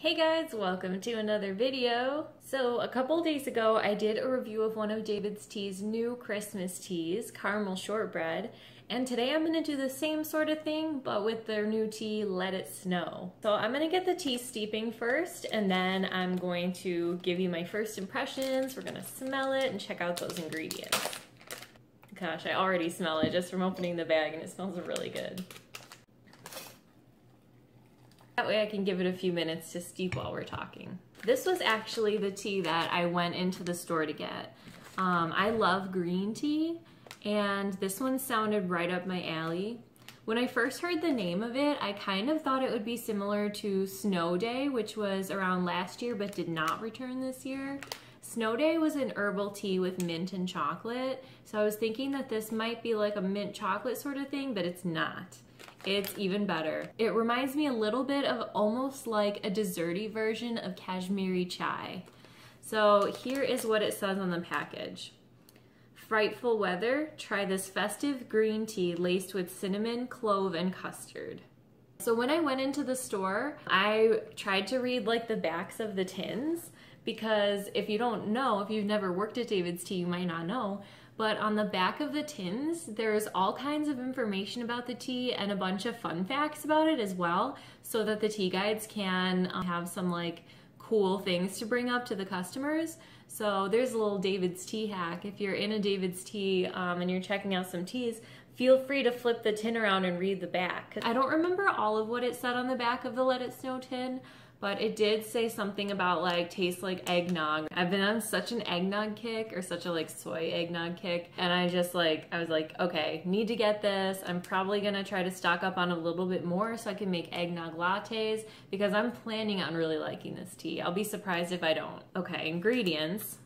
Hey guys, welcome to another video. So a couple days ago I did a review of one of DAVIDStea's new Christmas teas, caramel shortbread, and today I'm going to do the same sort of thing but with their new tea, Let It Snow. So I'm going to get the tea steeping first and then I'm going to give you my first impressions. We're going to smell it and check out those ingredients. Gosh, I already smell it just from opening the bag and it smells really good. That way I can give it a few minutes to steep while we're talking. This was actually the tea that I went into the store to get. I love green tea, and this one sounded right up my alley. When I first heard the name of it, I kind of thought it would be similar to Snow Day, which was around last year but did not return this year. Snow Day was an herbal tea with mint and chocolate, so I was thinking that this might be like a mint chocolate sort of thing, but it's not. It's even better. It reminds me a little bit of almost like a desserty version of Kashmiri chai. So here is what it says on the package. Frightful weather, try this festive green tea laced with cinnamon, clove, and custard. So when I went into the store, I tried to read like the backs of the tins because if you don't know, if you've never worked at DAVIDStea, you might not know, but on the back of the tins, there's all kinds of information about the tea and a bunch of fun facts about it as well, so that the tea guides can have some like cool things to bring up to the customers. So there's a little DAVIDStea hack. If you're in a DAVIDStea and you're checking out some teas, feel free to flip the tin around and read the back. I don't remember all of what it said on the back of the Let It Snow tin, but it did say something about like tastes like eggnog. I've been on such an eggnog kick, or such a like soy eggnog kick, and I was like, okay, need to get this. I'm probably gonna try to stock up on a little bit more so I can make eggnog lattes because I'm planning on really liking this tea. I'll be surprised if I don't. Okay, ingredients: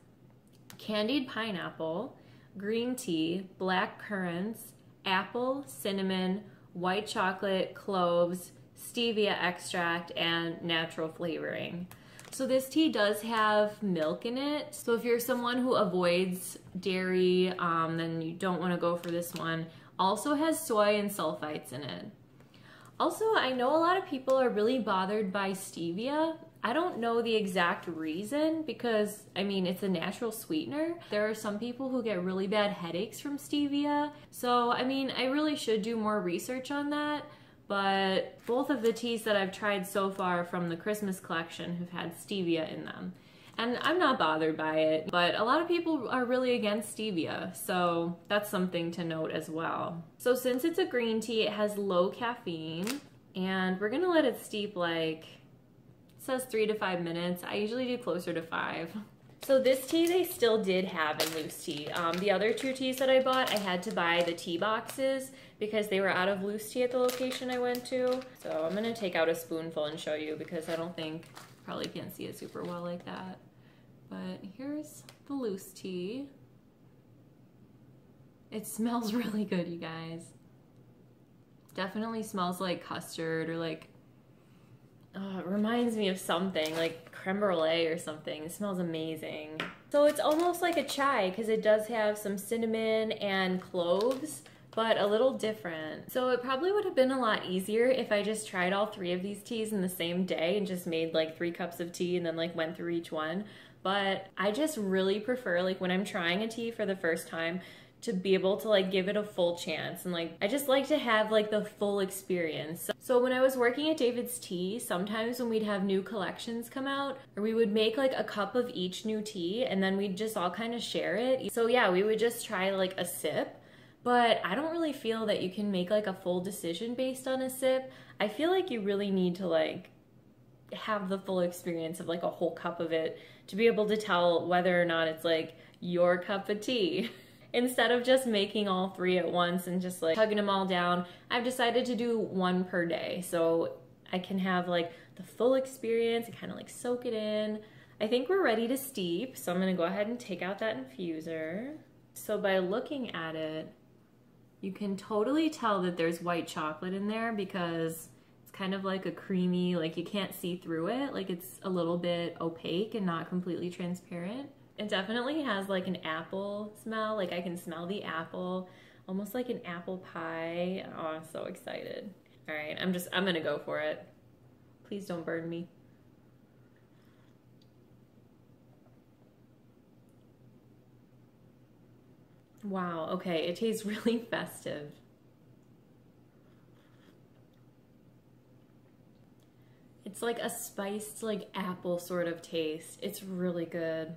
candied pineapple, green tea, black currants, apple, cinnamon, white chocolate, cloves, stevia extract, and natural flavoring. So this tea does have milk in it. So if you're someone who avoids dairy, then you don't want to go for this one. Also has soy and sulfites in it. Also, I know a lot of people are really bothered by stevia. I don't know the exact reason because, I mean, it's a natural sweetener. There are some people who get really bad headaches from stevia. So, I mean, I really should do more research on that. But both of the teas that I've tried so far from the Christmas collection have had stevia in them. And I'm not bothered by it, but a lot of people are really against stevia, so that's something to note as well. So since it's a green tea, it has low caffeine, and we're gonna let it steep like, it says 3 to 5 minutes. I usually do closer to 5. So this tea they still did have in loose tea. The other two teas that I bought, I had to buy the tea boxes because they were out of loose tea at the location I went to. So I'm gonna take out a spoonful and show you because I don't think, probably can't see it super well like that. But here's the loose tea. It smells really good, you guys. Definitely smells like custard or like, it reminds me of something like creme brulee or something. It smells amazing. So it's almost like a chai because it does have some cinnamon and cloves, but a little different. So it probably would have been a lot easier if I just tried all 3 of these teas in the same day and just made like 3 cups of tea and then like went through each one. But I just really prefer, like when I'm trying a tea for the first time, to be able to like give it a full chance, and like I just like to have like the full experience. So when I was working at DAVIDStea, sometimes when we'd have new collections come out, or we would make like a cup of each new tea and then we'd just all kind of share it. So yeah, we would just try like a sip, but I don't really feel that you can make like a full decision based on a sip. I feel like you really need to like have the full experience of like a whole cup of it to be able to tell whether or not it's like your cup of tea. Instead of just making all 3 at once and just like chugging them all down, I've decided to do 1 per day so I can have like the full experience and kind of like soak it in. I think we're ready to steep, so I'm gonna go ahead and take out that infuser. So by looking at it, you can totally tell that there's white chocolate in there because it's kind of like a creamy, like you can't see through it, like it's a little bit opaque and not completely transparent. It definitely has like an apple smell, like I can smell the apple, almost like an apple pie. Oh, I'm so excited. All right, I'm gonna go for it. Please don't burn me. Wow, okay, it tastes really festive. It's like a spiced, like apple sort of taste. It's really good.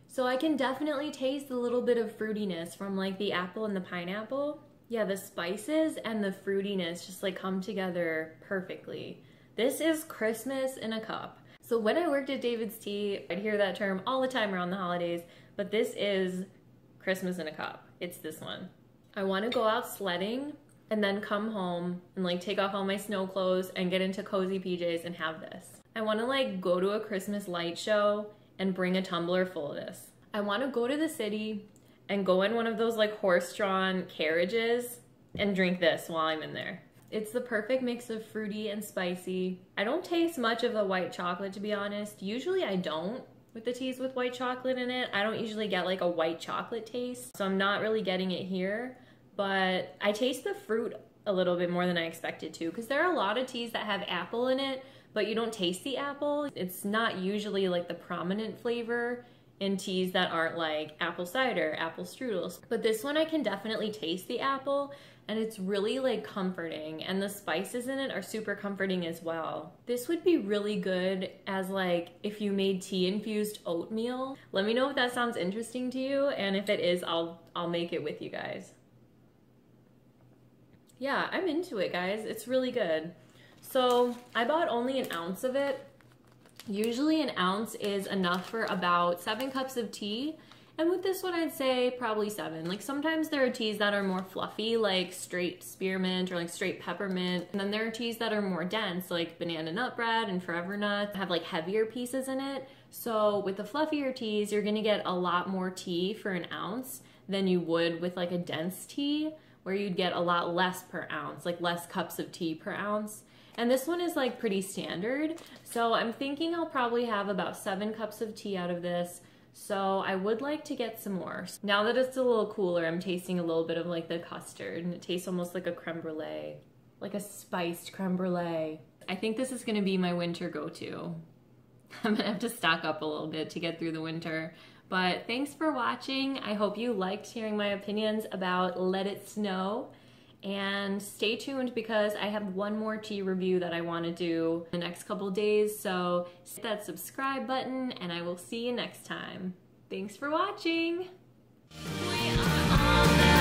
So I can definitely taste a little bit of fruitiness from like the apple and the pineapple. Yeah, the spices and the fruitiness just like come together perfectly. This is Christmas in a cup. So when I worked at DAVIDStea, I'd hear that term all the time around the holidays, but this is Christmas in a cup. It's this one. I want to go out sledding and then come home and like take off all my snow clothes and get into cozy PJs and have this. I want to like go to a Christmas light show and bring a tumbler full of this. I want to go to the city and go in one of those like horse-drawn carriages and drink this while I'm in there. It's the perfect mix of fruity and spicy. I don't taste much of the white chocolate, to be honest. Usually I don't with the teas with white chocolate in it. I don't usually get like a white chocolate taste, so I'm not really getting it here. But I taste the fruit a little bit more than I expected to, because there are a lot of teas that have apple in it, but you don't taste the apple. It's not usually like the prominent flavor in teas that aren't like apple cider, apple strudels. But this one I can definitely taste the apple, and it's really like comforting, and the spices in it are super comforting as well. This would be really good as like if you made tea infused oatmeal. Let me know if that sounds interesting to you, and if it is, I'll make it with you guys. Yeah, I'm into it, guys. It's really good. So I bought only an ounce of it. Usually an ounce is enough for about 7 cups of tea. And with this one, I'd say probably 7. Like sometimes there are teas that are more fluffy, like straight spearmint or like straight peppermint. And then there are teas that are more dense, like banana nut bread and forever nut, have like heavier pieces in it. So with the fluffier teas, you're gonna get a lot more tea for an ounce than you would with like a dense tea, where you'd get a lot less per ounce, like less cups of tea per ounce. And this one is like pretty standard. So I'm thinking I'll probably have about 7 cups of tea out of this. So I would like to get some more. Now that it's a little cooler, I'm tasting a little bit of like the custard, and it tastes almost like a creme brulee, like a spiced creme brulee. I think this is gonna be my winter go-to. I'm gonna have to stock up a little bit to get through the winter. But thanks for watching. I hope you liked hearing my opinions about Let It Snow. And stay tuned because I have one more tea review that I want to do in the next couple days. So hit that subscribe button and I will see you next time. Thanks for watching. We are all